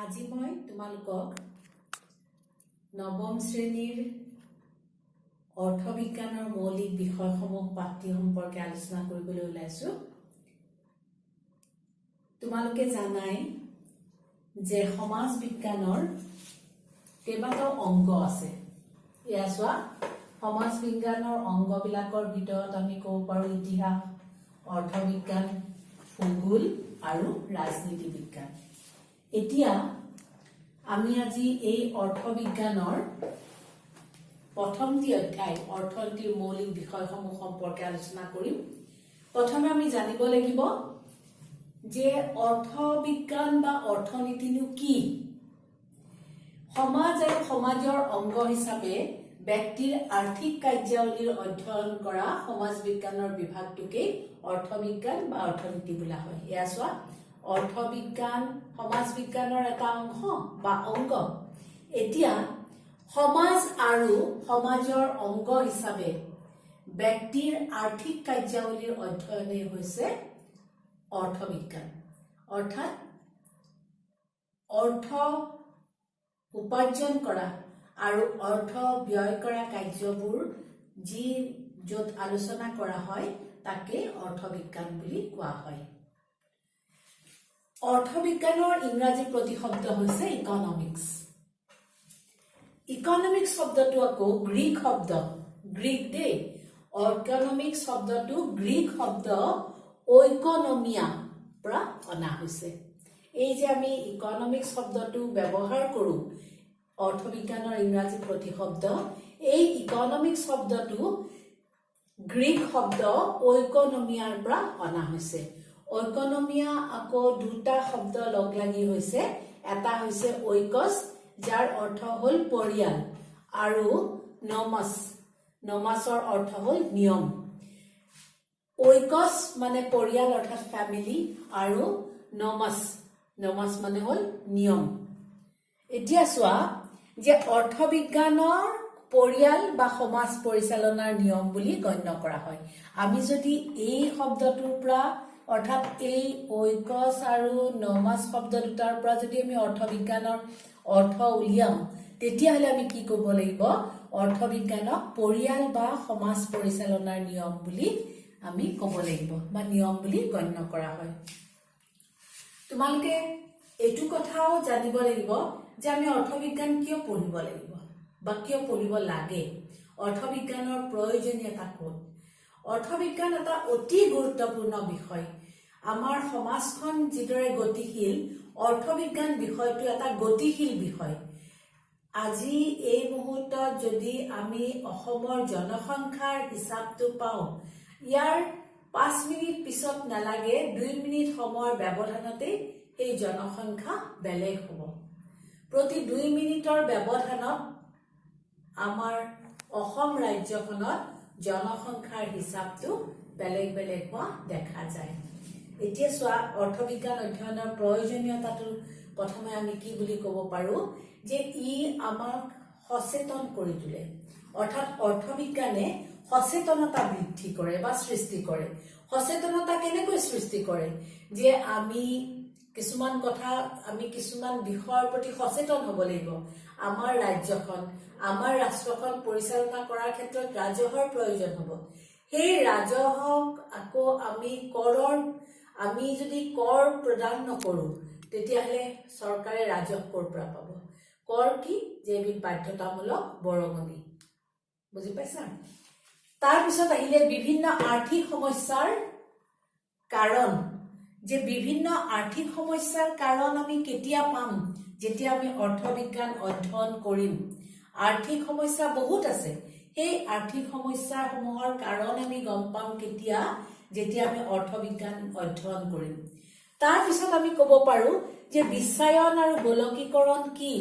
আজি মই তোমালোকক নৱম শ্ৰেণীৰ অৰ্থবিজ্ঞানৰ মৌলিক বিষয়সমূহ পাঠ্য সম্পৰ্কে আলোচনা কৰিবলৈ ওলাইছো। তোমালোকে জানাই যে সমাজ বিজ্ঞানৰ কেইবাটাও অংগ আছে। এয়া চোৱা, সমাজ বিজ্ঞানৰ অংগবিলাকৰ ভিতৰত আমি ক'ব পাৰোঁ ইতিহাস, অৰ্থবিজ্ঞান, ভূগোল আৰু ৰাজনীতি বিজ্ঞান। এতিয়া আমি আজি এই অৰ্থবিজ্ঞানৰ প্ৰথমটি অধ্যায় অৰ্থনীতিৰ মৌলিক বিষয়সমূহ সম্পৰ্কে আলোচনা কৰিম। প্ৰথমে আমি জানিব লাগিব যে অৰ্থবিজ্ঞান বা অৰ্থনীতিনো কি। সমাজ আৰু সমাজৰ অংগ হিচাপে ব্যক্তিৰ আৰ্থিক কাৰ্যাৱলীৰ অধ্যয়ন কৰা সমাজ বিজ্ঞানৰ বিভাগটোকে অৰ্থবিজ্ঞান বা অৰ্থনীতি বোলা হয়। এয়া চোৱা, অৰ্থবিজ্ঞান সমাজ বিজ্ঞানৰ এটা অংশ বা অংগ। এতিয়া সমাজ আৰু সমাজৰ অংগ হিচাপে ব্যক্তিৰ আৰ্থিক কাৰ্যাৱলীৰ অধ্যয়নেই হৈছে অৰ্থবিজ্ঞান। অৰ্থাৎ অৰ্থ উপাৰ্জন কৰা আৰু অৰ্থ ব্যয় কৰা কাৰ্যবোৰ যি য'ত আলোচনা কৰা হয় তাকে অৰ্থবিজ্ঞান বুলি কোৱা হয়। অৰ্থবিজ্ঞানৰ ইংৰাজী প্ৰতিশব্দ হৈছে ইকনমিক্স। ইকনমিক্স শব্দটো আকৌ গ্ৰীক শব্দ, গ্ৰীক দেই। ইকনমিক্স শব্দটো গ্ৰীক শব্দ ঐকনমিয়া পৰা অনা হৈছে। এই যে আমি ইকনমিক্স শব্দটো ব্যৱহাৰ কৰোঁ অৰ্থবিজ্ঞানৰ ইংৰাজী প্ৰতিশব্দ, এই ইকনমিক্স শব্দটো গ্ৰীক শব্দ ঐকনমিয়াৰ পৰা অনা হৈছে। ঐকনমিয়া আকৌ দুটা শব্দ লগ লাগি হৈছে। এটা হৈছে ঐকছ, যাৰ অৰ্থ হ'ল পৰিয়াল, আৰু নমাছ, নমাছৰ অৰ্থ হ'ল নিয়ম। ঐকছ মানে পৰিয়াল অৰ্থাৎ ফেমিলি, আৰু নমাছ, নমাছ মানে হ'ল নিয়ম। এতিয়া চোৱা যে অৰ্থবিজ্ঞানৰ পৰিয়াল বা সমাজ পৰিচালনাৰ নিয়ম বুলি গণ্য কৰা হয়। আমি যদি এই শব্দটোৰ পৰা অৰ্থাৎ এই ঐকছ আৰু নমাছ শব্দ দুটাৰ পৰা যদি আমি অৰ্থবিজ্ঞানৰ অৰ্থ উলিয়াওঁ, তেতিয়াহ'লে আমি কি ক'ব লাগিব? অৰ্থবিজ্ঞানক পৰিয়াল বা সমাজ পৰিচালনাৰ নিয়ম বুলি আমি ক'ব লাগিব বা নিয়ম বুলি গণ্য কৰা হয়। তোমালোকে এইটো কথাও জানিব লাগিব যে আমি অৰ্থবিজ্ঞান কিয় পঢ়িব লাগিব বা কিয় পঢ়িব লাগে। অৰ্থবিজ্ঞানৰ প্ৰয়োজনীয়তা ক'ত? অৰ্থবিজ্ঞান এটা অতি গুৰুত্বপূৰ্ণ বিষয়। আমাৰ সমাজখন যিদৰে গতিশীল, অৰ্থবিজ্ঞান বিষয়টো এটা গতিশীল বিষয়। আজি এই মুহূৰ্তত যদি আমি অসমৰ জনসংখ্যাৰ হিচাপটো পাওঁ, ইয়াৰ 5 মিনিট পিছত নালাগে 2 মিনিট সময়ৰ ব্যৱধানতে এই জনসংখ্যা বেলেগ হ'ব। প্ৰতি 2 মিনিটৰ ব্যৱধানত আমাৰ অসম ৰাজ্যখনত জনসংখ্যাৰ হিচাপটো বেলেগ বেলেগ হোৱা দেখা যায়। এতিয়া চোৱা, অৰ্থবিজ্ঞান অধ্যয়নৰ প্ৰয়োজনীয়তাটো প্ৰথমে আমি কি বুলি ক'ব পাৰোঁ যে ই আমাক সচেতন কৰি তোলে। অৰ্থাৎ অৰ্থবিজ্ঞানে সচেতনতা বৃদ্ধি কৰে বা সৃষ্টি কৰে। সচেতনতা কেনেকৈ সৃষ্টি কৰে? যে আমি কিছুমান কথা, আমি কিছুমান বিষয়ৰ প্ৰতি সচেতন হ'ব লাগিব। আমাৰ ৰাজ্যখন, আমাৰ ৰাষ্ট্ৰখন পৰিচালনা কৰাৰ ক্ষেত্ৰত ৰাজহৰ প্ৰয়োজন হ'ব। সেই ৰাজহক আকৌ আমি যদি কৰ প্ৰদান নকৰোঁ, তেতিয়াহ'লে চৰকাৰে ৰাজহ ক'ৰ পৰা পাব? কৰ কি? যে এবিধ বাধ্যতামূলক বৰঙণি। বুজি পাইছা? তাৰপিছত আহিলে বিভিন্ন আৰ্থিক সমস্যাৰ কাৰণ। যে বিভিন্ন আৰ্থিক সমস্যাৰ কাৰণ আমি কেতিয়া পাম? যেতিয়া আমি অৰ্থবিজ্ঞান অধ্যয়ন কৰিম। আৰ্থিক সমস্যা বহুত আছে। সেই আৰ্থিক সমস্যাসমূহৰ কাৰণ আমি গম পাম কেতিয়া? যেতিয়া আমি অৰ্থবিজ্ঞান অধ্যয়ন কৰিম। তাৰপিছত আমি ক'ব পাৰোঁ যে বিশ্বায়ন আৰু গোলকীকৰণ কি?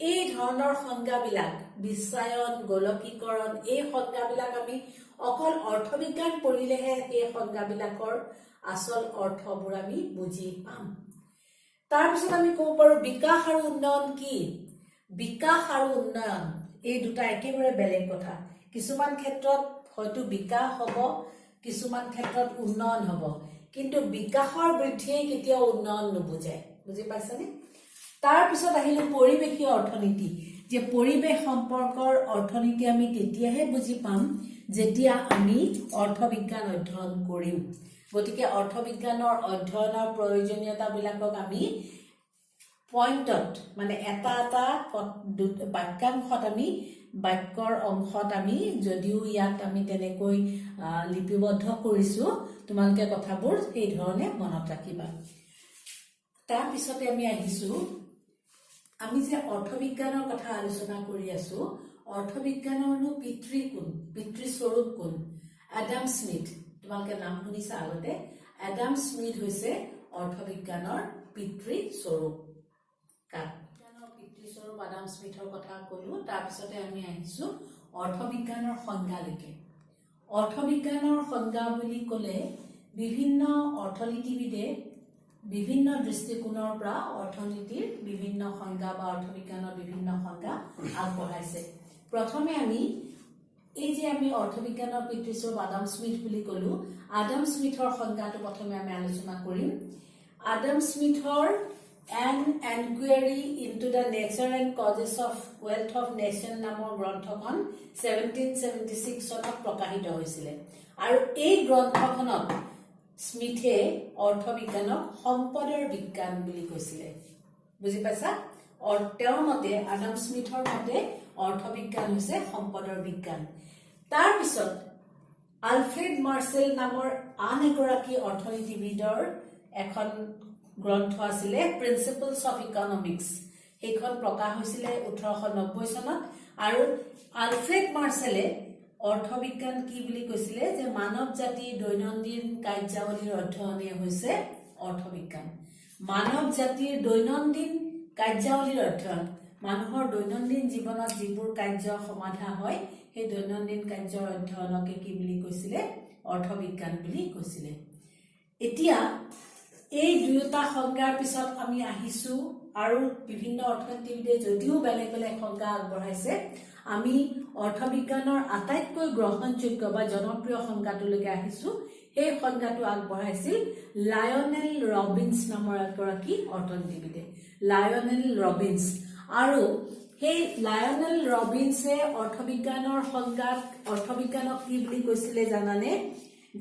এই ধৰণৰ সংজ্ঞাবিলাক, বিশ্বায়ন, গোলকীকৰণ, এই সংজ্ঞাবিলাক আমি অকল অৰ্থবিজ্ঞান পঢ়িলেহে এই সংজ্ঞাবিলাকৰ আচল অৰ্থবোৰ আমি বুজি পাম। তাৰপিছত আমি ক'ব পাৰোঁ বিকাশ আৰু উন্নয়ন কি? বিকাশ আৰু উন্নয়ন এই দুটা একেবাৰে বেলেগ কথা। কিছুমান ক্ষেত্ৰত হয়তো বিকাশ হ'ব, কিছুমান ক্ষেত্ৰত উন্নয়ন হ'ব, কিন্তু বিকাশৰ বৃদ্ধিয়ে কেতিয়াও উন্নয়ন নুবুজায়। বুজি পাইছানে? তাৰ পিছত আহিলে পৰিৱেশীয় অৰ্থনীতি যে পৰিৱেশ সম্পৰ্কৰ অৰ্থনীতি আমি তেতিয়াহে বুজি পাম যেতিয়া আমি অৰ্থবিজ্ঞান অধ্যয়ন কৰিম গতিকে অৰ্থবিজ্ঞানৰ অধ্যয়নৰ প্ৰয়োজনীয়তাবিলাকক আমি পইণ্টত মানে এটা এটা বাক্যাংশত আমি বাক্যৰ অংশত আমি যদিও ইয়াত আমি তেনেকৈ লিপিবদ্ধ কৰিছো তোমালোকে কথাবোৰ সেই ধৰণে মনত ৰাখিবা তাৰ পিছতে আমি আহিছো আমি যে অৰ্থবিজ্ঞানৰ কথা আলোচনা কৰি আছো অৰ্থবিজ্ঞানৰনো পিতৃ কোন পিতৃ স্বৰূপ কোন এডাম স্মিথ তোমালোকে নাম শুনিছা আগতে এডাম স্মিথ হৈছে অৰ্থবিজ্ঞানৰ পিতৃ স্বৰূপ বিজ্ঞানৰ পিতৃ স্বৰূপ এডাম স্মিথৰ কথা কলো তাৰ পিছতে আমি আহিছো অৰ্থবিজ্ঞানৰ সংজ্ঞালৈকে অৰ্থবিজ্ঞানৰ সংজ্ঞা বুলি ক'লে বিভিন্ন অৰ্থনীতিবিদে বিভিন্ন দৃষ্টিকোণৰ পৰা অৰ্থনীতিৰ বিভিন্ন সংজ্ঞা বা অৰ্থবিজ্ঞানৰ বিভিন্ন সংজ্ঞা আগবঢ়াইছে প্ৰথমে আমি এই যে আমি অৰ্থবিজ্ঞানৰ পিতৃ স্বৰূপ আডাম স্মিথ বুলি ক'লো আডাম স্মিথৰ সংজ্ঞাটো প্ৰথমে আমি আলোচনা কৰিম Adam স্মিথৰ An Enquiry into the Nature and Causes of Wealth of Nation নামৰ গ্ৰন্থখন 1776 চনত প্ৰকাশিত হৈছিল আৰু এই গ্ৰন্থখনত স্মিথে অৰ্থবিজ্ঞানক সম্পদৰ বিজ্ঞান বুলি কৈছিল বুজি পাইছা তেওঁৰ মতে আডাম স্মিথৰ মতে অৰ্থবিজ্ঞান হৈছে সম্পদৰ বিজ্ঞান তাৰ পিছত আলফ্ৰেড মাৰ্চেল নামৰ আন এগৰাকী অৰ্থনীতিবিদৰ এখন গ্ৰন্থ আছিলে প্ৰিন্সিপলছ অফ ইকনমিক্স সেইখন প্ৰকাশ হৈছিল 1890 চনত আৰু আলফ্ৰেড মাৰ্চেলে অৰ্থবিজ্ঞান কি বুলি কৈছিলে যে মানৱ জাতিৰ দৈনন্দিন কাৰ্যাৱলীৰ অধ্যয়নে হৈছে অৰ্থবিজ্ঞান মানৱ জাতিৰ দৈনন্দিন কাৰ্যাৱলীৰ অধ্যয়ন মানুহৰ দৈনন্দিন জীৱনত যিবোৰ কাৰ্য সমাধা হয় সেই দৈনন্দিন কাৰ্যৰ অধ্যয়নকে কি বুলি কৈছিলে অৰ্থবিজ্ঞান বুলি কৈছিলে এতিয়া এই দুয়োটা সংজ্ঞাৰ পিছত আমি আহিছো আৰু বিভিন্ন অৰ্থনীতিবিদে যদিও বেলেগ বেলেগ সংজ্ঞা আগবঢ়াইছে আমি অৰ্থবিজ্ঞানৰ আটাইতকৈ গ্ৰহণযোগ্য বা জনপ্ৰিয় সংজ্ঞাটোলৈকে আহিছো সেই সংজ্ঞাটো আগবঢ়াইছিল লায়নেল ৰবিন্স নামৰ এগৰাকী অৰ্থনীতিবিদে লায়নেল ৰবিন্স আৰু সেই লায়নেল ৰবিন্সে অৰ্থবিজ্ঞানক কি বুলি কৈছিলে জানানে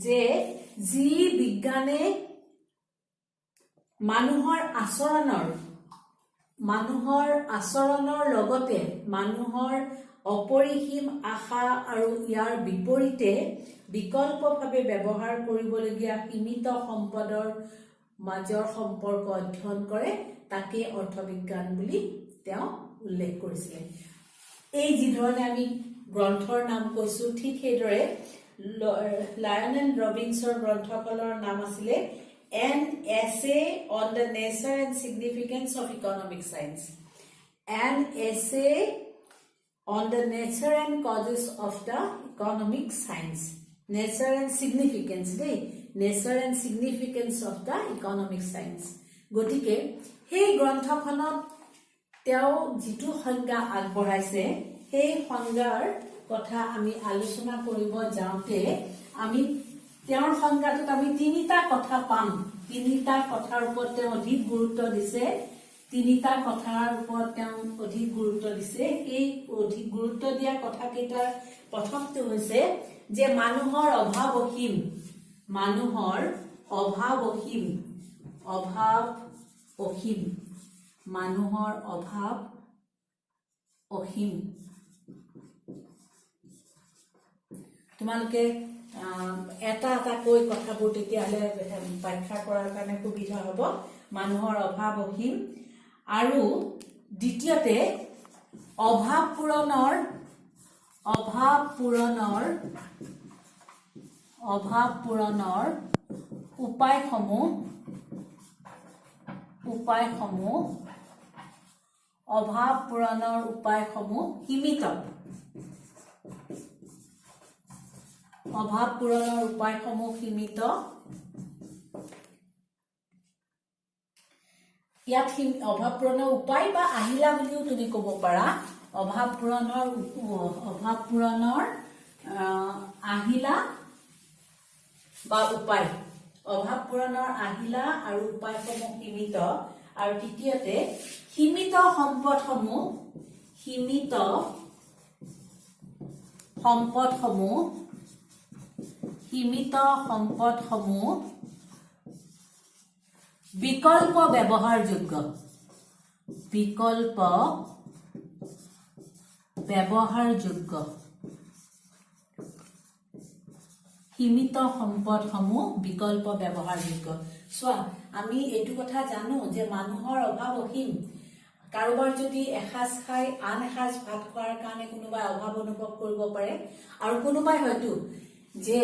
যে যি বিজ্ঞানে মানুহৰ আচৰণৰ লগতে মানুহৰ অপৰিসীম আশা আৰু ইয়াৰ বিপৰীতে বিকল্পভাৱে ব্যৱহাৰ কৰিবলগীয়া সীমিত সম্পদৰ মাজৰ সম্পৰ্ক অধ্যয়ন কৰে তাকে অৰ্থবিজ্ঞান বুলি তেওঁ উল্লেখ কৰিছিলে এই যি ধৰণে আমি গ্ৰন্থৰ নাম কৈছো ঠিক সেইদৰে লায়নেল ৰবিন্সৰ গ্ৰন্থখনৰ নাম আছিলে An essay on the nature and significance of economic science. An essay on the nature and causes of the economic science. Nature and significance, nature and significance of the economic science. গতিকে সেই গ্ৰন্থখনত তেওঁ যিটো সংজ্ঞা আগবঢ়াইছে সেই সংজ্ঞাৰ কথা আমি আলোচনা কৰিব যাওঁতে আমি তেওঁৰ সংজ্ঞাটোত আমি তিনিটা কথা পাম তিনিটা কথাৰ ওপৰত তেওঁ অধিক গুৰুত্ব দিছে তিনিটা কথাৰ ওপৰত তেওঁ অধিক গুৰুত্ব দিছে এই অধিক গুৰুত্ব দিয়া কথাকেইটাৰ প্ৰথমটো হৈছে যে মানুহৰ অভাৱ অসীম তোমালোকে এটা কৈ কথাবোৰ তেতিয়াহলে ব্যাখ্যা কৰাৰ কাৰণে সুবিধা হ'ব মানুহৰ অভাৱ অসীম আৰু দ্বিতীয়তে অভাৱ পূৰণৰ উপায়সমূহ সীমিত অভাৱ পূৰণৰ উপায়সমূহ সীমিত ইয়াত অভাৱ পূৰণৰ উপায় বা আহিলা বুলিও তুমি ক'ব পাৰা অভাৱ পূৰণৰ আহিলা বা উপায় অভাৱ পূৰণৰ আহিলা আৰু উপায়সমূহ সীমিত আৰু তৃতীয়তে সম্পদসমূহ বিকল্প ব্যৱহাৰযোগ্য সীমিত সম্পদসমূহ বিকল্প ব্যৱহাৰযোগ্য চোৱা আমি এইটো কথা জানো যে মানুহৰ অভাৱ অসীম কাৰোবাৰ যদি এসাঁজ খাই আন এসাঁজ ভাত খোৱাৰ কাৰণে কোনোবাই অভাৱ অনুভৱ কৰিব পাৰে আৰু কোনোবাই হয়তো যে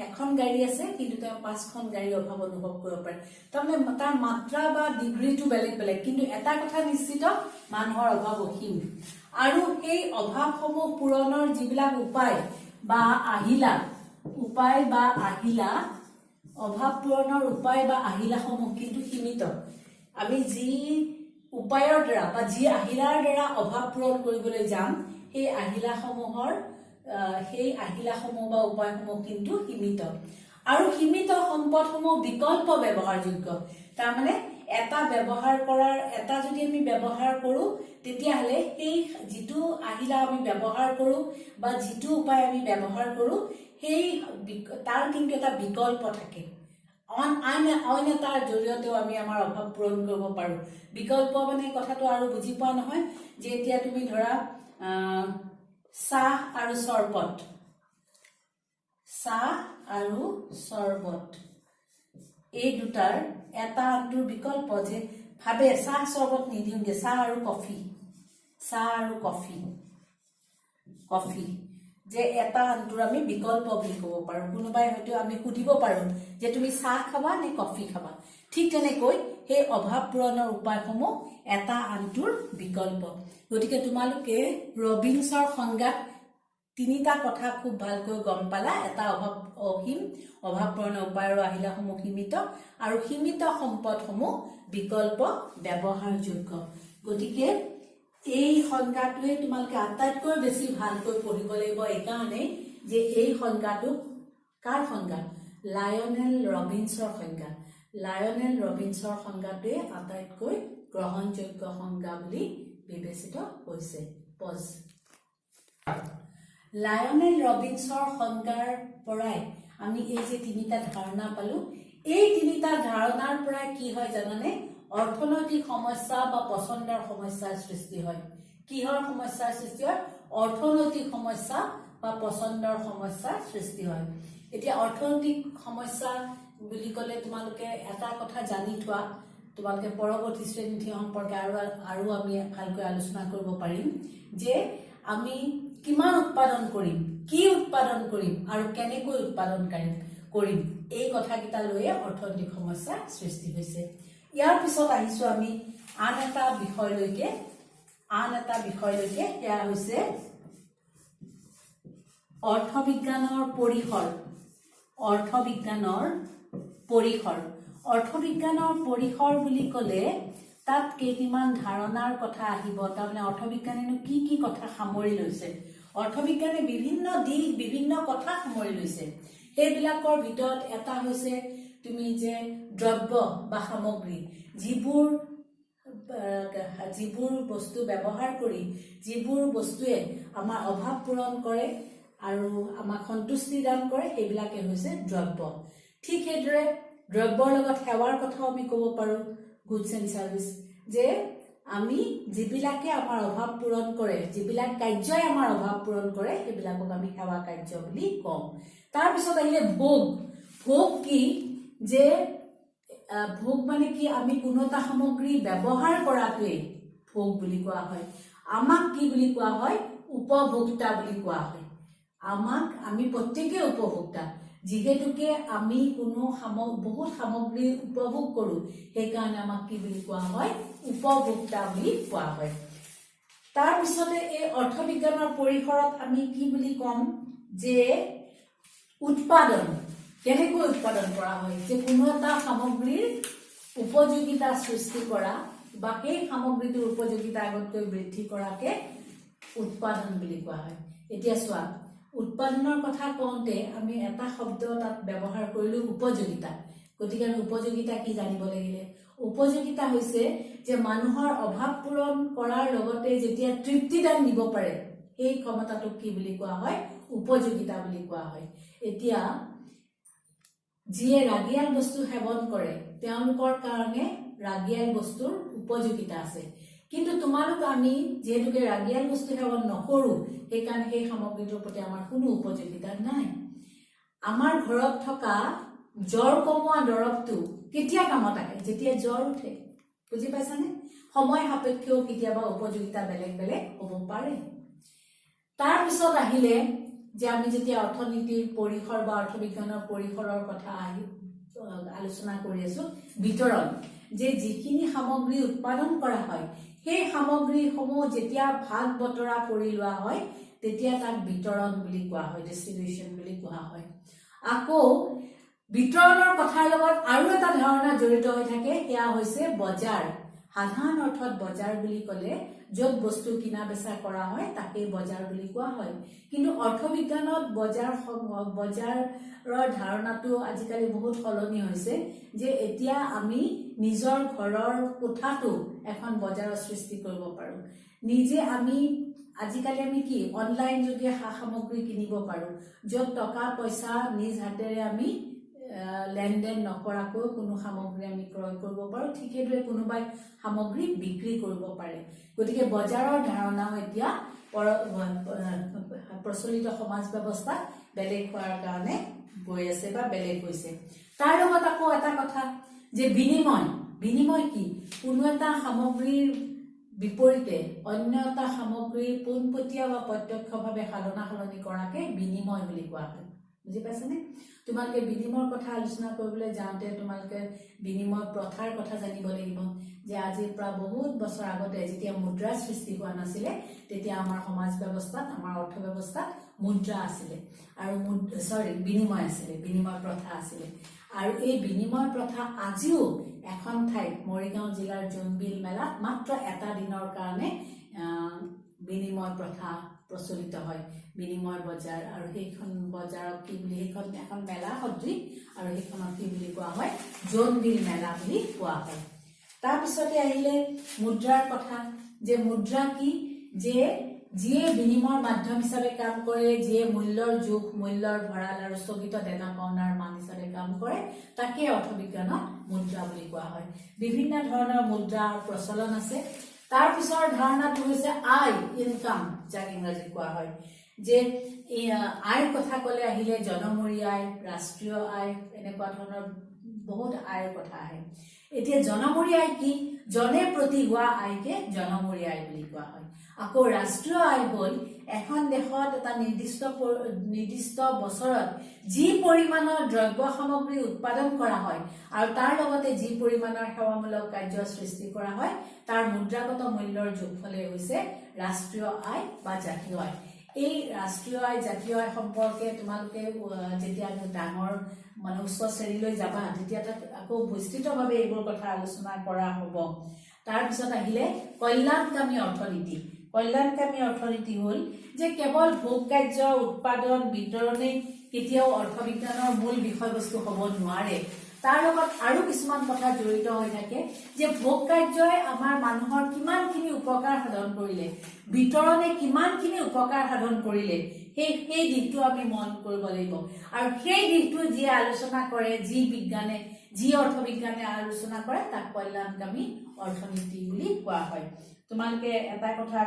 এখন গাড়ী আছে কিন্তু তেওঁ 5খন গাড়ীৰ অভাৱ অনুভৱ কৰিব পাৰে তাৰমানে তাৰ মাত্ৰা বা ডিগ্ৰীটো বেলেগ বেলেগ কিন্তু এটা কথা নিশ্চিত মানুহৰ অভাৱ অসীম আৰু এই অভাৱসমূহ পূৰণৰ যিবিলাক উপায় বা আহিলা অভাৱ পূৰণৰ উপায় বা আহিলাসমূহ কিন্তু সীমিত আমি যি উপায়ৰ দ্বাৰা বা যি আহিলাৰ দ্বাৰা অভাৱ পূৰণ কৰিবলৈ যাম সেই আহিলাসমূহ বা উপায়সমূহ কিন্তু সীমিত আৰু সীমিত সম্পদসমূহ বিকল্প ব্যৱহাৰযোগ্য তাৰমানে এটা যদি আমি ব্যৱহাৰ কৰো তেতিয়াহলে সেই যিটো আহিলা আমি ব্যৱহাৰ কৰো বা যিটো উপায় আমি ব্যৱহাৰ কৰো সেই তাৰ কিন্তু এটা বিকল্প থাকে অন্য এটাৰ জৰিয়তেও আমি আমাৰ অভাৱ পূৰণ কৰিব পাৰো বিকল্প মানে কথাটো আৰু বুজি পোৱা নহয় যে এতিয়া তুমি ধৰা চাহ আৰু চৰবত এই দুটাৰ এটা আনটোৰ বিকল্প যে ভাবে চাহ চৰবত নিদিওঁগে চাহ আৰু কফি যে এটা আনটোৰ আমি বিকল্প বুলি ক'ব পাৰো কোনোবাই হয়তো আমি সুধিব পাৰো যে তুমি চাহ খাবা নে কফি খাবা ঠিক তেনেকৈ সেই অভাৱ পূৰণৰ উপায়সমূহ এটা আনটোৰ বিকল্প গতিকে তোমালোকে ৰবিনছৰ সংজ্ঞাত তিনিটা কথা খুব ভালকৈ গম পালা এটা অভাৱ পূৰণৰ উপায় আৰু আহিলাসমূহ সীমিত আৰু সীমিত সম্পদসমূহ বিকল্প ব্যৱহাৰযোগ্য গতিকে এই সংজ্ঞাটোৱে তোমালোকে আটাইতকৈ বেছি ভালকৈ পঢ়িব লাগিব এইকাৰণে যে এই সংজ্ঞাটো কাৰ সংজ্ঞা লায়নেল ৰবিনছৰ সংজ্ঞাটোৱে আটাইতকৈ গ্ৰহণযোগ্য সংজ্ঞা বুলি বিবেচিত হৈছে লায়নেল ৰবিনছৰ সংজ্ঞাৰ পৰাই আমি এই যে তিনিটা ধাৰণা পালো এই তিনিটা ধাৰণাৰ পৰাই কি হয় জানানে অৰ্থনৈতিক সমস্যা বা পছন্দৰ সমস্যাৰ সৃষ্টি হয় কিহৰ সমস্যাৰ সৃষ্টি হয় অৰ্থনৈতিক সমস্যা বা পছন্দৰ সমস্যাৰ সৃষ্টি হয় এতিয়া অৰ্থনৈতিক সমস্যা বুলি ক'লে তোমালোকে এটা কথা জানি থোৱা তোমালোকে পৰৱৰ্তী শ্ৰেণীত সম্পৰ্কে আৰু আমি ভালকৈ আলোচনা কৰিব পাৰিম যে আমি কিমান উৎপাদন কৰিম কি উৎপাদন কৰিম আৰু কেনেকৈ উৎপাদন কৰিম এই কথাকেইটা লৈয়ে অৰ্থনৈতিক সমস্যা সৃষ্টি হৈছে ইয়াৰ পিছত আহিছো আমি আন এটা বিষয়লৈকে সেয়া হৈছে অৰ্থবিজ্ঞানৰ পৰিসৰ বুলি ক'লে তাত কেইটামান ধাৰণাৰ কথা আহিব তাৰমানে অৰ্থবিজ্ঞানেনো কি কথা সামৰি লৈছে অৰ্থবিজ্ঞানে বিভিন্ন দিশ বিভিন্ন কথা সামৰি লৈছে সেইবিলাকৰ ভিতৰত এটা হৈছে তুমি যে দ্ৰব্য বা সামগ্ৰী যিবোৰ বস্তু ব্যৱহাৰ কৰি যিবোৰ বস্তুৱে আমাৰ অভাৱ পূৰণ কৰে আৰু আমাক সন্তুষ্টি দান কৰে সেইবিলাকে হৈছে দ্ৰব্য ঠিক সেইদৰে দ্ৰব্যৰ লগত সেৱাৰ কথাও আমি ক'ব পাৰো গুডছ এণ্ড চাৰ্ভিচ যে আমি যিবিলাকে আমাৰ অভাৱ পূৰণ কৰে যিবিলাক কাৰ্যই আমাৰ অভাৱ পূৰণ কৰে সেইবিলাকক আমি সেৱা কাৰ্য বুলি কওঁ তাৰপিছত আহিলে ভোগ কি যে ভোগ মানে কি আমি কোনো এটা সামগ্ৰী ব্যৱহাৰ কৰাটোৱে ভোগ বুলি কোৱা হয় আমাক কি বুলি কোৱা হয় উপভোক্তা বুলি কোৱা হয় আমি প্ৰত্যেকে উপভোক্তা যিহেতুকে আমি কোনো বহুত সামগ্ৰী উপভোগ কৰো সেইকাৰণে আমাক কি বুলি কোৱা হয় উপভোক্তা বুলি কোৱা হয় তাৰপিছতে এই অৰ্থবিজ্ঞানৰ পৰিসৰত আমি কি বুলি ক'ম যে উৎপাদন কেনেকৈ উৎপাদন কৰা হয় যে কোনো এটা সামগ্ৰীৰ উপযোগিতা সৃষ্টি কৰা বা সেই সামগ্ৰীটোৰ উপযোগিতা আগতকৈ বৃদ্ধি কৰাকে উৎপাদন বুলি কোৱা হয় এতিয়া চোৱা উৎপাদনৰ কথা কওঁতে আমি এটা শব্দ তাত ব্যৱহাৰ কৰিলো উপযোগিতা গতিকে আমি উপযোগিতা কি জানিব লাগিলে উপযোগিতা হৈছে যে মানুহৰ অভাৱ পূৰণ কৰাৰ লগতে যেতিয়া তৃপ্তিদান দিব পাৰে এই ক্ষমতাটোক কি বুলি কোৱা হয় উপযোগিতা বুলি কোৱা হয় এতিয়া যিয়ে ৰাগিয়াল বস্তু সেৱন কৰে তেওঁলোকৰ কাৰণে ৰাগিয়াল বস্তুৰ উপযোগিতা আছে কিন্তু তোমালোক আমি যেহেতুকে ৰাগিয়াল বস্তু সেৱন নকৰো সেই কাৰণে সেই সামগ্ৰীটোৰ প্ৰতি আমাৰ কোনো উপযোগিতা নাই আমাৰ ঘৰত থকা জ্বৰ কমোৱা দৰৱটো কেতিয়া কামত আহে যেতিয়া জ্বৰ উঠে বুজি পাইছানে সময় সাপেক্ষেও কেতিয়াবা উপযোগিতা বেলেগ বেলেগ হ'ব পাৰে তাৰ পিছত আহিলে যে আমি যেতিয়া অৰ্থনীতিৰ পৰিসৰ বা অৰ্থবিজ্ঞানৰ পৰিসৰৰ কথা আলোচনা কৰি আছো বিতৰণ যে যিখিনি সামগ্ৰী উৎপাদন কৰা হয় সেই সামগ্ৰীসমূহ যেতিয়া ভাগ বতৰা কৰি লোৱা হয় তেতিয়া তাক বিতৰণ বুলি কোৱা হয় ডিস্ট্ৰিবিউশন বুলি কোৱা হয় আকৌ বিতৰণৰ কথাৰ লগত আৰু এটা ধাৰণা জড়িত হৈ থাকে সেয়া হৈছে বজাৰ সাধাৰণ অৰ্থত বজাৰ বুলি ক'লে য'ত বস্তু কিনা বেচা কৰা হয় তাকেই বজাৰ বুলি কোৱা হয় কিন্তু অৰ্থবিজ্ঞানত বজাৰৰ ধাৰণাটো আজিকালি বহুত সলনি হৈছে যে এতিয়া আমি নিজৰ ঘৰৰ কোঠাটো এখন বজাৰৰ সৃষ্টি কৰিব পাৰো নিজে আমি আজিকালি আমি কি অনলাইন যোগে সামগ্ৰী কিনিব পাৰো য'ত টকা পইচা নিজ হাতেৰে আমি লেনদেন নকৰাকৈ কোনো সামগ্ৰী আমি ক্ৰয় কৰিব পাৰো ঠিক সেইদৰে কোনোবাই সামগ্ৰী বিক্ৰী কৰিব পাৰে গতিকে বজাৰৰ ধাৰণাও এতিয়া প্ৰচলিত সমাজ ব্যৱস্থা বেলেগ হোৱাৰ কাৰণে গৈ আছে বা বেলেগ হৈছে তাৰ লগত আকৌ এটা কথা যে বিনিময় কি কোনো এটা সামগ্ৰীৰ বিপৰীতে অন্য এটা সামগ্ৰী পোনপটীয়া বা প্ৰত্যক্ষভাৱে সলনি কৰাকে বিনিময় বুলি কোৱা হয় বুজি পাইছানে তোমালোকে বিনিময়ৰ কথা আলোচনা কৰিবলৈ যাওঁতে তোমালোকে বিনিময় প্ৰথাৰ কথা জানিব লাগিব যে আজিৰ পৰা বহুত বছৰ আগতে যেতিয়া মুদ্ৰা সৃষ্টি হোৱা নাছিলে তেতিয়া আমাৰ সমাজ ব্যৱস্থাত আমাৰ অৰ্থ ব্যৱস্থাত মুদ্ৰা আছিলে আৰু বিনিময় আছিলে বিনিময় প্ৰথা আছিলে আৰু এই বিনিময় প্ৰথা আজিও এখন ঠাইত মৰিগাঁও জিলাৰ জোনবিল মেলাত মাত্ৰ এটা দিনৰ কাৰণে বিনিময় প্ৰথা প্ৰচলিত হয় বিনিময় বজাৰ আৰু সেইখন বজাৰক কি বুলি সেইখন এখন মেলা সদৃশ আৰু সেইখনক কি বুলি কোৱা হয় জোনবিল মেলা বুলি কোৱা হয় তাৰ পিছতে আহিলে মুদ্ৰাৰ কথা যে মুদ্ৰা কি যে যিয়ে বিনিময়ৰ মাধ্যম হিচাপে কাম কৰে যিয়ে মূল্যৰ যুগ মূল্যৰ ভঁৰাল আৰু স্থগিত দেনা পাওনাৰ মান হিচাপে কাম কৰে তাকে অৰ্থবিজ্ঞানত মুদ্ৰা বুলি কোৱা হয় বিভিন্ন ধৰণৰ মুদ্ৰাৰ প্ৰচলন আছে তাৰ পিছৰ ধাৰণাটো হৈছে আয় ইনকাম যাক ইংৰাজীত কোৱা হয় যে আয়ৰ কথা ক'লে আহিলে জনমূৰি আয় ৰাষ্ট্ৰীয় আয় এনেকুৱা ধৰণৰ বহুত আয়ৰ কথা আহে এতিয়া জনমূৰি আয় কি জনে প্ৰতি হোৱা আয়কে জনমূৰি আয় বুলি কোৱা হয় আকৌ ৰাষ্ট্ৰীয় আয় হ'ল এখন দেশত এটা নিৰ্দিষ্ট বছৰত যি পৰিমাণৰ দ্ৰব্য সামগ্ৰী উৎপাদন কৰা হয় আৰু তাৰ লগতে যি পৰিমাণৰ সেৱামূলক কাৰ্য সৃষ্টি কৰা হয় তাৰ মুদ্ৰাগত মূল্যৰ যোগফলে হৈছে ৰাষ্ট্ৰীয় আয় বা জাতীয় আয় এই ৰাষ্ট্ৰীয় আয় জাতীয় আয় সম্পৰ্কে তোমালোকে যেতিয়া ডাঙৰ মানে উচ্চ শ্ৰেণীলৈ যাবা তেতিয়া তাত আকৌ বিস্তৃতভাৱে এইবোৰ কথা আলোচনা কৰা হ'ব তাৰ পিছত আহিলে কল্যাণকামী অৰ্থনীতি হ'ল যে কেৱল ভোগ কাৰ্য উৎপাদন বিতৰণে কেতিয়াও অৰ্থবিজ্ঞানৰ মূল বিষয়বস্তু হ'ব নোৱাৰে তাৰ লগত আৰু কিছুমান কথা জড়িত হৈ থাকে যে ভোগ কাৰ্যই আমাৰ মানুহৰ কিমানখিনি উপকাৰ সাধন কৰিলে বিতৰণে কিমানখিনি উপকাৰ সাধন কৰিলে সেই দিশটো আমি মন কৰিব লাগিব আৰু সেই দিশটো যি আলোচনা কৰে যি অৰ্থবিজ্ঞানে আলোচনা কৰে তাক কল্যাণকামী অৰ্থনীতি বুলি কোৱা হয় তোমালোকে এটা কথা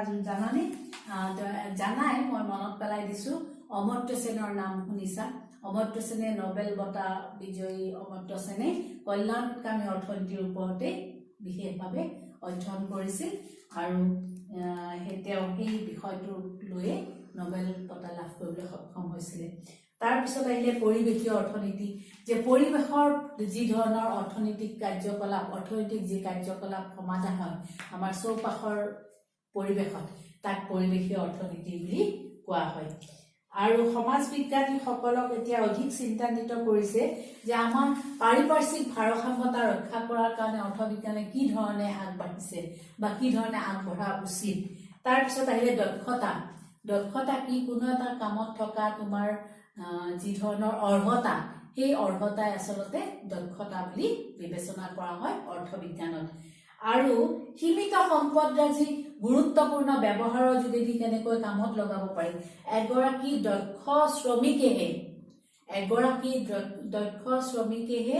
জানাই মই মনত পেলাই দিছো অমৰ্ত্য সেনৰ নাম শুনিছা অমৰ্ত্য সেনে নোবেল বঁটা বিজয়ী অমৰ্ত্য সেনে কল্যাণকামী অৰ্থনীতিৰ ওপৰতে বিশেষভাৱে অধ্যয়ন কৰিছিল আৰু তেওঁ সেই বিষয়টো লৈয়ে নোবেল বঁটা লাভ কৰিবলৈ সক্ষম হৈছিলে তাৰ পিছত আহিলে পৰিৱেশীয় অৰ্থনীতি যে পৰিৱেশৰ যি ধৰণৰ অৰ্থনৈতিক কাৰ্যকলাপ সমাধান হয় আমাৰ চৌপাশৰ পৰিৱেশত তাক পৰিৱেশীয় অৰ্থনীতি বুলি কোৱা হয় আৰু সমাজ বিজ্ঞানীসকলক এতিয়া অধিক চিন্তান্বিত কৰিছে যে আমাৰ পাৰিপাৰ্শ্বিক ভাৰসাম্যতা ৰক্ষা কৰাৰ কাৰণে অৰ্থবিজ্ঞানে কি ধৰণে আগবাঢ়িছে বা কি ধৰণে আগবঢ়া উচিত তাৰ পিছত আহিলে দক্ষতা কি কোনো এটা কামত থকা তোমাৰ যি ধৰণৰ অৰ্হতা সেই অৰ্হতাই আচলতে দক্ষতা বুলি বিবেচনা কৰা হয় অৰ্থবিজ্ঞানত। আৰু সীমিত সম্পদৰাজি গুৰুত্বপূৰ্ণ ব্যৱহাৰৰ যোগেদি কেনেকৈ কামত লগাব পাৰি। এগৰাকী দক্ষ শ্ৰমিকেহে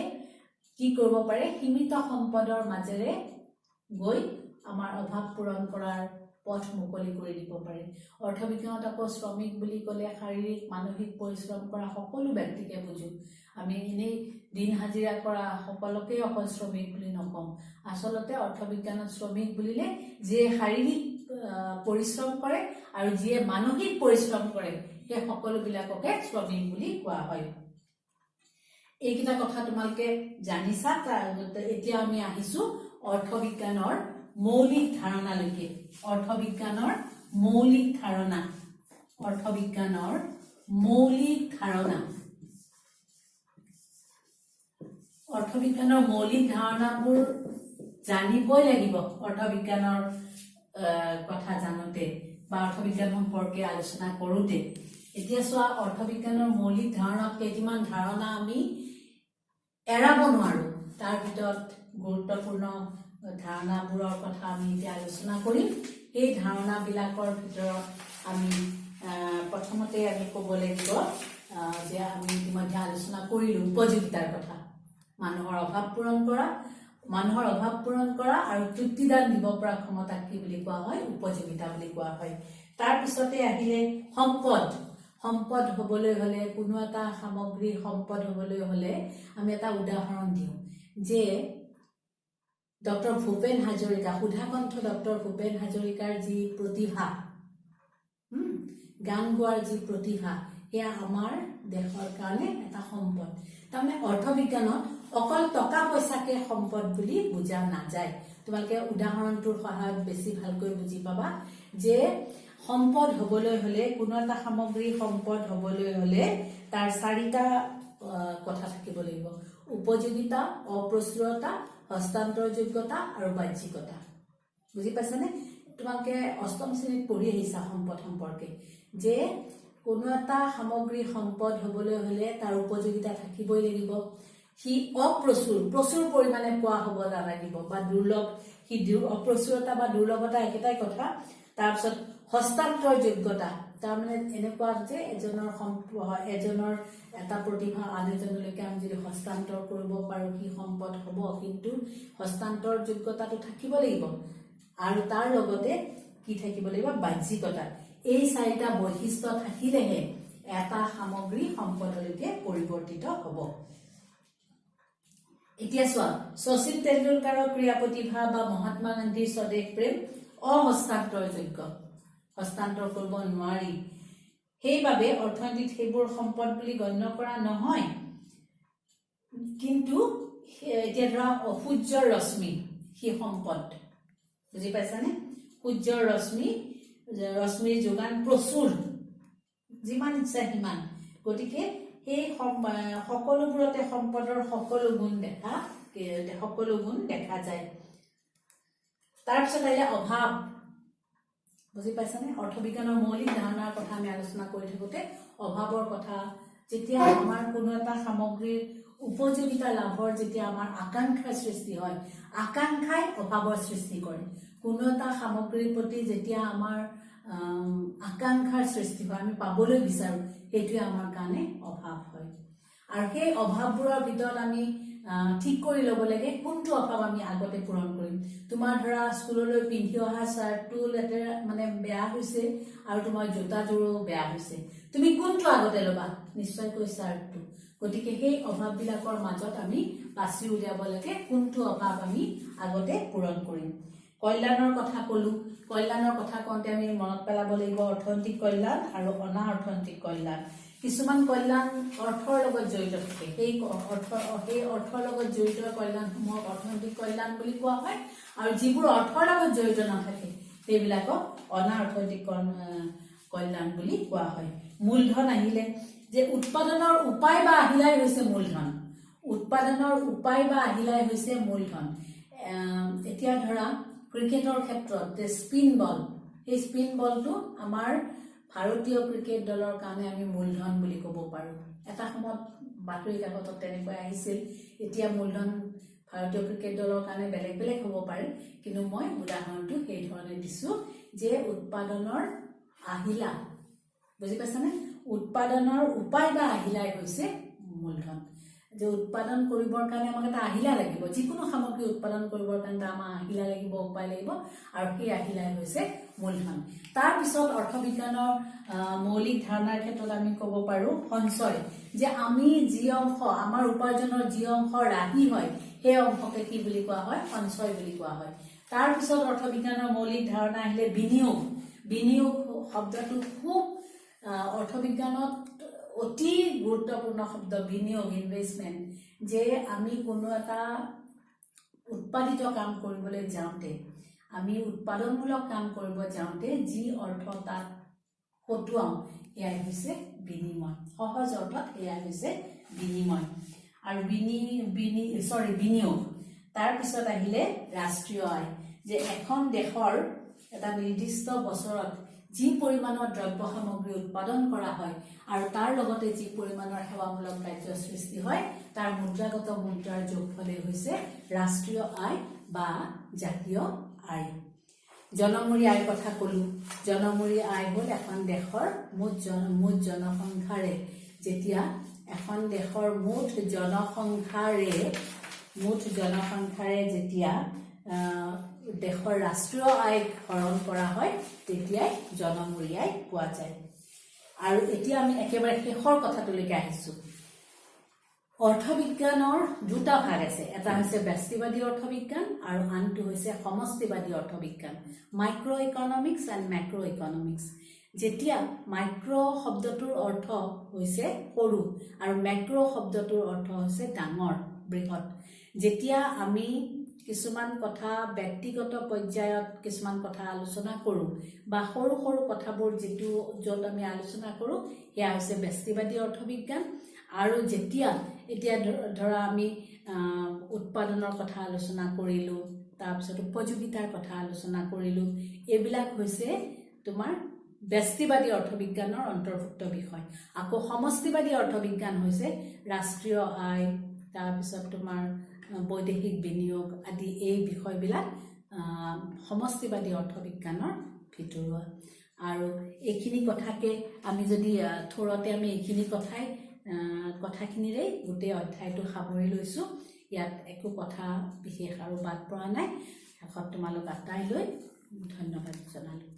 কি কৰিব পাৰে, সীমিত সম্পদৰ মাজেৰে গৈ আমাৰ অভাৱ পূৰণ কৰাৰ পথ মুকলি কৰি দিব পাৰে। অৰ্থবিজ্ঞানত আকৌ শ্ৰমিক বুলি ক'লে শাৰীৰিক মানসিক পৰিশ্ৰম কৰা সকলো ব্যক্তিকে বুজো। আমি এনেই দিন হাজিৰা কৰা সকলোকে অকল শ্ৰমিক বুলি নকওঁ। আচলতে অৰ্থবিজ্ঞানত শ্ৰমিক বুলিলে যিয়ে শাৰীৰিক পৰিশ্ৰম কৰে আৰু যিয়ে মানসিক পৰিশ্ৰম কৰে সেই সকলোবিলাককে শ্ৰমিক বুলি কোৱা হয়। এইকেইটা কথা তোমালোকে জানিছা। এতিয়া আমি আহিছো অৰ্থবিজ্ঞানৰ মৌলিক ধাৰণালৈকে। অৰ্থবিজ্ঞানৰ মৌলিক ধাৰণাবোৰ জানিবই লাগিব। অৰ্থবিজ্ঞানৰ কথা জানোতে বা অৰ্থবিজ্ঞান সম্পৰ্কে আলোচনা কৰোতে এতিয়া চোৱা, অৰ্থবিজ্ঞানৰ মৌলিক ধাৰণা কেইটামান ধাৰণা আমি এৰাব নোৱাৰো। তাৰ ভিতৰত গুৰুত্বপূৰ্ণ ধাৰণাবোৰৰ কথা আমি এতিয়া আলোচনা কৰিম। এই ধাৰণাবিলাকৰ ভিতৰত আমি প্ৰথমতে আমি ক'ব লাগিব যে আমি ইতিমধ্যে আলোচনা কৰিলো উপযোগিতাৰ কথা। মানুহৰ অভাৱ পূৰণ কৰা আৰু তৃপ্তিদান দিব পৰা ক্ষমতাক কি বুলি কোৱা হয়, উপযোগিতা বুলি কোৱা হয়। তাৰ পিছতে আহিলে সম্পদ হবলৈ হলে, কোনো এটা সামগ্ৰী সম্পদ হবলৈ হলে আমি এটা উদাহৰণ দিওঁ যে ডক্টৰ ভূপেন হাজৰিকা, সুধাকণ্ঠ ডক্টৰ ভূপেন হাজৰিকাৰ যি প্ৰতিভা, গান গোৱাৰ যি প্ৰতিভা, সেয়া আমাৰ দেশৰ কাৰণে এটা সম্পদ। তাৰমানে অৰ্থবিজ্ঞানত অকল টকা পইচাকে সম্পদ বুলি বুজা নাযায়। তোমালোকে উদাহৰণটোৰ সহায়ত বেছি ভালকৈ বুজি পাবা যে সম্পদ হবলৈ হলে, কোনো এটা সামগ্ৰী সম্পদ হবলৈ হলে তাৰ 4টা কথা থাকিব লাগিব: উপযোগিতা, অপ্ৰচুৰতা, হস্তান্তৰযোগ্যতা আৰু বাহ্যিকতা। বুজি পাইছানে? তোমালোকে অষ্টম শ্ৰেণীত পঢ়ি আহিছা সম্পদ সম্পৰ্কে যে কোনো এটা সামগ্ৰী সম্পদ হবলৈ হলে তাৰ উপযোগিতা থাকিবই লাগিব। সি প্ৰচুৰ পৰিমাণে পোৱা হ'ব নালাগিব বা দুৰ্লভ, সি অপ্ৰচুৰতা বা দুৰ্লভতা একেটাই কথা। তাৰপিছত হস্তান্তৰ যোগ্যতা, তাৰমানে এনেকুৱা যে এজনৰ এটা প্ৰতিভা আন এজনলৈকে আমি যদি হস্তান্তৰ কৰিব পাৰো সি সম্পদ হ'ব, কিন্তু হস্তান্তৰ যোগ্যতাটো থাকিব লাগিব। আৰু তাৰ লগতে কি থাকিব লাগিব? বাহ্যিকতা। এই 4টা বৈশিষ্ট্য থাকিলেহে এটা সামগ্ৰী সম্পদলৈকে পৰিৱৰ্তিত হ'ব। এতিয়া চোৱা, শচীন তেণ্ডুলকাৰৰ ক্ৰীড়া প্ৰতিভা বা মহাত্মা গান্ধীৰ স্বদেশ প্ৰেম অহস্তান্তৰযোগ্য, হস্তান্তৰ কৰিব নোৱাৰি। সেইবাবে অৰ্থনীতিত সেইবোৰ সম্পদ বুলি গণ্য কৰা নহয়। কিন্তু এতিয়া ধৰা সূৰ্যৰ ৰশ্মি, সি সম্পদ। বুজি পাইছানে? সূৰ্যৰ ৰশ্মিৰ যোগান প্ৰচুৰ, যিমান ইচ্ছা সিমান। গতিকে সেই সকলোবোৰতে সম্পদৰ সকলো গুণ দেখা যায়। তাৰপিছত আহিলে অভাৱ। বুজি পাইছানে? অৰ্থবিজ্ঞানৰ মৌলিক ধাৰণাৰ কথা আমি আলোচনা কৰি থাকোতে অভাৱৰ কথা, যেতিয়া আমাৰ কোনো এটা সামগ্ৰীৰ উপযোগিতা লাভৰ যেতিয়া আমাৰ আকাংক্ষাৰ সৃষ্টি হয়, আকাংক্ষাই অভাৱৰ সৃষ্টি কৰে। কোনো এটা সামগ্ৰীৰ প্ৰতি যেতিয়া আমাৰ আকাংক্ষাৰ সৃষ্টি হয়, আমি পাবলৈ বিচাৰো, সেইটোৱে আমাৰ কাৰণে অভাৱ হয়। আৰু সেই অভাৱবোৰৰ ভিতৰত আমি ঠিক কৰি ল'ব লাগে কোনটো অভাৱ আমি আগতে পূৰণ কৰিম। তোমাৰ ধৰা স্কুললৈ পিন্ধি অহা চাৰ্টটো লেতেৰা, মানে বেয়া হৈছে, আৰু তোমাৰ জোতাযোৰো বেয়া হৈছে, তুমি কোনটো আগতে ল'বা? নিশ্চয়কৈ চাৰ্টটো। গতিকে সেই অভাৱবিলাকৰ মাজত আমি বাছি উলিয়াব লাগে কোনটো অভাৱ আমি আগতে পূৰণ কৰিম। কল্যাণৰ কথা ক'লো। কল্যাণৰ কথা কওঁতে আমি মনত পেলাব লাগিব অৰ্থনৈতিক কল্যাণ আৰু অনা অৰ্থনৈতিক কল্যাণ। কিছুমান কল্যাণ অৰ্থৰ লগত জড়িত থাকে, সেই অৰ্থৰ লগত জড়িত কল্যাণসমূহক অৰ্থনৈতিক কল্যাণ বুলি কোৱা হয়, আৰু যিবোৰ অৰ্থৰ লগত জড়িত নাথাকে সেইবিলাকক অনা অৰ্থনৈতিক কল্যাণ বুলি কোৱা হয়। মূলধন আহিলে যে উৎপাদনৰ উপায় বা আহিলাই হৈছে মূলধন। উৎপাদনৰ উপায় বা আহিলাই হৈছে মূলধন। এতিয়া ধৰা ক্ৰিকেটৰ ক্ষেত্ৰত যে স্পিন বল, সেই স্পিন বলটো আমাৰ ভাৰতীয় ক্ৰিকেট দলৰ কাৰণে আমি মূলধন বুলি ক'ব পাৰো। এটা সময়ত বাতৰি কাকতত তেনেকৈ আহিছিল এতিয়া মূলধন ভাৰতীয় ক্ৰিকেট দলৰ কাৰণে বেলেগ বেলেগ হ'ব পাৰে কিন্তু মই উদাহৰণটো সেই ধৰণে দিছো যে উৎপাদনৰ আহিলা বুজি পাইছানে উৎপাদনৰ উপায় বা আহিলাই হৈছে মূলধন যে উৎপাদন কৰিবৰ কাৰণে আমাক এটা আহিলা লাগিব যিকোনো সামগ্ৰী উৎপাদন কৰিবৰ কাৰণে আমাৰ আহিলা লাগিব উপায় লাগিব আৰু সেই আহিলাই হৈছে মূলধন তাৰ পিছত অৰ্থবিজ্ঞানৰ মৌলিক ধাৰণাৰ ক্ষেত্ৰত আমি ক'ব পাৰো সঞ্চয় যে আমি যি অংশ আমাৰ উপাৰ্জনৰ যি অংশ ৰাহি হয় সেই অংশকে কি বুলি কোৱা হয় সঞ্চয় বুলি কোৱা হয় তাৰ পিছত অৰ্থবিজ্ঞানৰ মৌলিক ধাৰণা আহিলে বিনিয়োগ বিনিয়োগ শব্দটো খুব অৰ্থবিজ্ঞানত অতি গুৰুত্বপূৰ্ণ শব্দ বিনিয়োগ ইনভেষ্টমেন্ট যে আমি কোনো এটা উৎপাদিত কাম কৰিবলৈ যাওঁতে আমি উৎপাদনমূলক কাম কৰিব যাওঁতে যি অৰ্থ তাত খটুৱাও এয়াই হৈছে বিনিময় সহজ অৰ্থত এয়াই হৈছে বিনিময় আৰু বিনিয়োগ তাৰ পিছত আহিলে ৰাষ্ট্ৰীয় আয় যে এখন দেশৰ এটা নিৰ্দিষ্ট বছৰত যি পৰিমাণৰ দ্ৰব্য সামগ্ৰী উৎপাদন কৰা হয় আৰু তাৰ লগতে যি পৰিমাণৰ সেৱামূলক কাৰ্য সৃষ্টি হয় তাৰ মুদ্ৰাগত মুদ্ৰাৰ যোগফলে হৈছে ৰাষ্ট্ৰীয় আয় বা জাতীয় আয় জনমূৰি আয়ৰ কথা ক'লো জনমূৰি আয় হ'ল এখন দেশৰ মুঠ জনসংখ্যাৰে যেতিয়া এখন দেশৰ মুঠ জনসংখ্যাৰে যেতিয়া দেশৰ ৰাষ্ট্ৰীয় আয় হৰণ কৰা হয় তেতিয়াই জনমূৰি আয় পোৱা যায় আৰু এতিয়া আমি একেবাৰে শেষৰ কথাটোলৈকে আহিছো অৰ্থবিজ্ঞানৰ দুটা ভাগ আছে এটা হৈছে ব্যষ্টিবাদী অৰ্থবিজ্ঞান আৰু আনটো হৈছে সমষ্টিবাদী অৰ্থবিজ্ঞান micro' economics and macro' economics যেতিয়া মাইক্ৰ' শব্দটোৰ অৰ্থ হৈছে সৰু আৰু মেক্ৰ' শব্দটোৰ অৰ্থ হৈছে ডাঙৰ বৃহৎ যেতিয়া আমি কিছুমান কথা ব্যক্তিগত পৰ্যায়ত কিছুমান কথা আলোচনা কৰোঁ বা সৰু সৰু কথাবোৰ যেটো য'ত আমি আলোচনা কৰোঁ সেয়া হৈছে ব্যষ্টিবাদী অৰ্থবিজ্ঞান আৰু যেতিয়া এতিয়া ধৰা আমি উৎপাদনৰ কথা আলোচনা কৰিলোঁ তাৰপিছত উপযোগিতাৰ কথা আলোচনা কৰিলোঁ এইবিলাক হৈছে তোমাৰ ব্যষ্টিবাদী অৰ্থবিজ্ঞানৰ অন্তৰ্ভুক্ত বিষয় আকৌ সমষ্টিবাদী অৰ্থবিজ্ঞান হৈছে ৰাষ্ট্ৰীয় আয় তাৰপিছত তোমাৰ বৈদেশিক বিনিয়োগ আদি এই বিষয়বিলাক সমষ্টিবাদী অৰ্থবিজ্ঞানৰ ভিতৰুৱা আৰু এইখিনি কথাকে আমি যদি থোৰতে আমি এইখিনি কথাখিনিৰে গোটেই অধ্যায়টো সামৰি লৈছোঁ ইয়াত একো কথা বিশেষ আৰু বাদ পৰা নাই শেষত তোমালোক আটাইলৈ ধন্যবাদ জনালোঁ